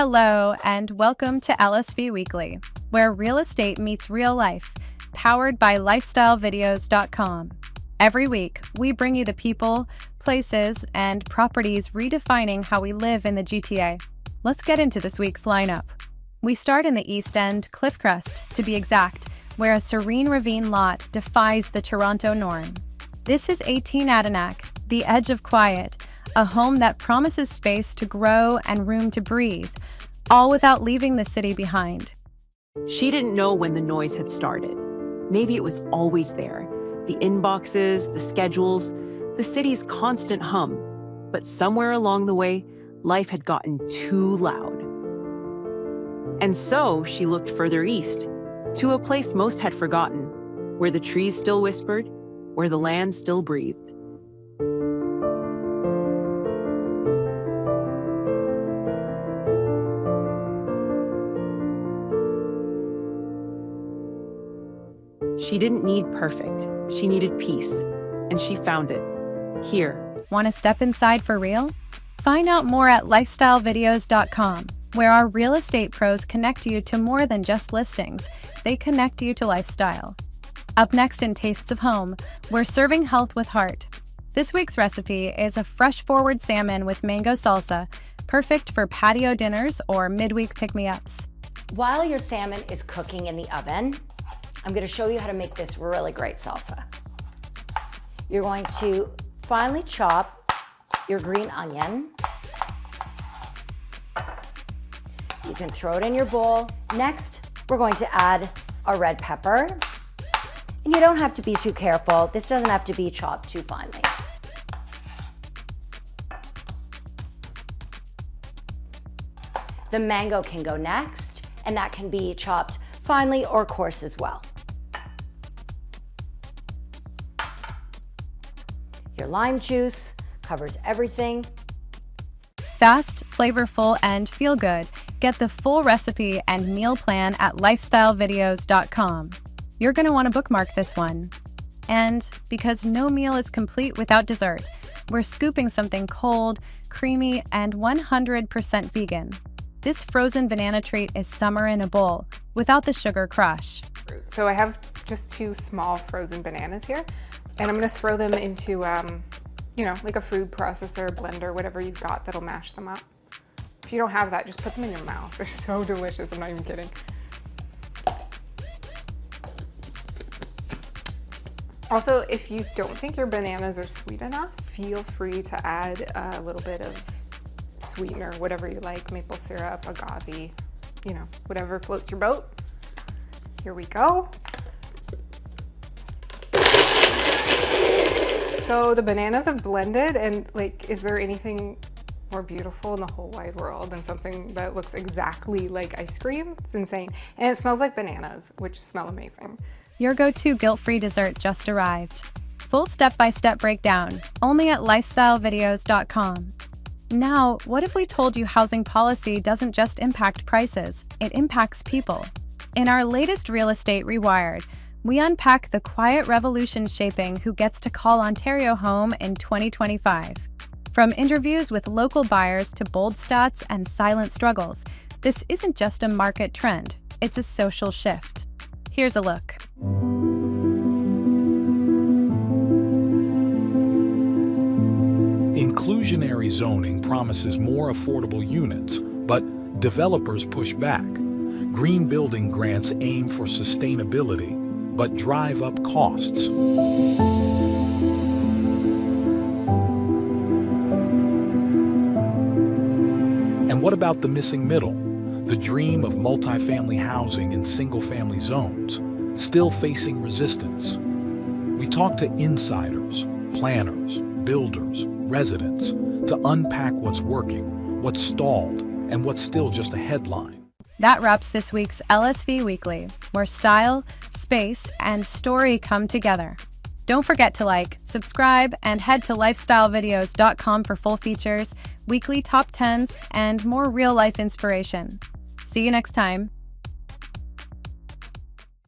Hello, and welcome to LSV Weekly, where real estate meets real life, powered by lifestylevideos.com. Every week, we bring you the people, places, and properties redefining how we live in the GTA. Let's get into this week's lineup. We start in the East End, Cliffcrest, to be exact, where a serene ravine lot defies the Toronto norm. This is 18 Adanac, the edge of quiet, a home that promises space to grow and room to breathe, all without leaving the city behind. She didn't know when the noise had started. Maybe it was always there. The inboxes, the schedules, the city's constant hum. But somewhere along the way, life had gotten too loud. And so she looked further east, to a place most had forgotten, where the trees still whispered, where the land still breathed. She didn't need perfect. She needed peace. And she found it. Here. Want to step inside for real? Find out more at lifestylevideos.com, where our real estate pros connect you to more than just listings. They connect you to lifestyle. Up next in Tastes of Home, we're serving health with heart. This week's recipe is a fresh forward salmon with mango salsa, perfect for patio dinners or midweek pick-me-ups. While your salmon is cooking in the oven, I'm going to show you how to make this really great salsa. You're going to finely chop your green onion. You can throw it in your bowl. Next, we're going to add a red pepper. And you don't have to be too careful. This doesn't have to be chopped too finely. The mango can go next, and that can be chopped finely or coarse as well. Your lime juice covers everything. Fast, flavorful, and feel good. Get the full recipe and meal plan at lifestylevideos.com. You're going to want to bookmark this one. And because no meal is complete without dessert, we're scooping something cold, creamy, and 100% vegan. This frozen banana treat is summer in a bowl, without the sugar crush. So I have just 2 small frozen bananas here, and I'm gonna throw them into, like a food processor, blender, whatever you've got that'll mash them up. If you don't have that, just put them in your mouth. They're so delicious, I'm not even kidding. Also, if you don't think your bananas are sweet enough, feel free to add a little bit of sweetener, whatever you like, maple syrup, agave, whatever floats your boat. Here we go. So the bananas have blended, and is there anything more beautiful in the whole wide world than something that looks exactly like ice cream? It's insane. And it smells like bananas, which smell amazing. Your go-to guilt-free dessert just arrived. Full step-by-step breakdown, only at lifestylevideos.com. Now, what if we told you housing policy doesn't just impact prices, it impacts people? In our latest Real Estate Rewired, we unpack the quiet revolution shaping who gets to call Ontario home in 2025. From interviews with local buyers to bold stats and silent struggles, this isn't just a market trend, it's a social shift. Here's a look. Inclusionary zoning promises more affordable units, but developers push back. Green building grants aim for sustainability, but drive up costs. And what about the missing middle? The dream of multifamily housing in single-family zones, still facing resistance. We talk to insiders, planners, builders, residents to unpack what's working, what's stalled, and what's still just a headline. That wraps this week's LSV Weekly, where style, space, and story come together. Don't forget to like, subscribe, and head to lifestylevideos.com for full features, weekly top 10s, and more real-life inspiration. See you next time.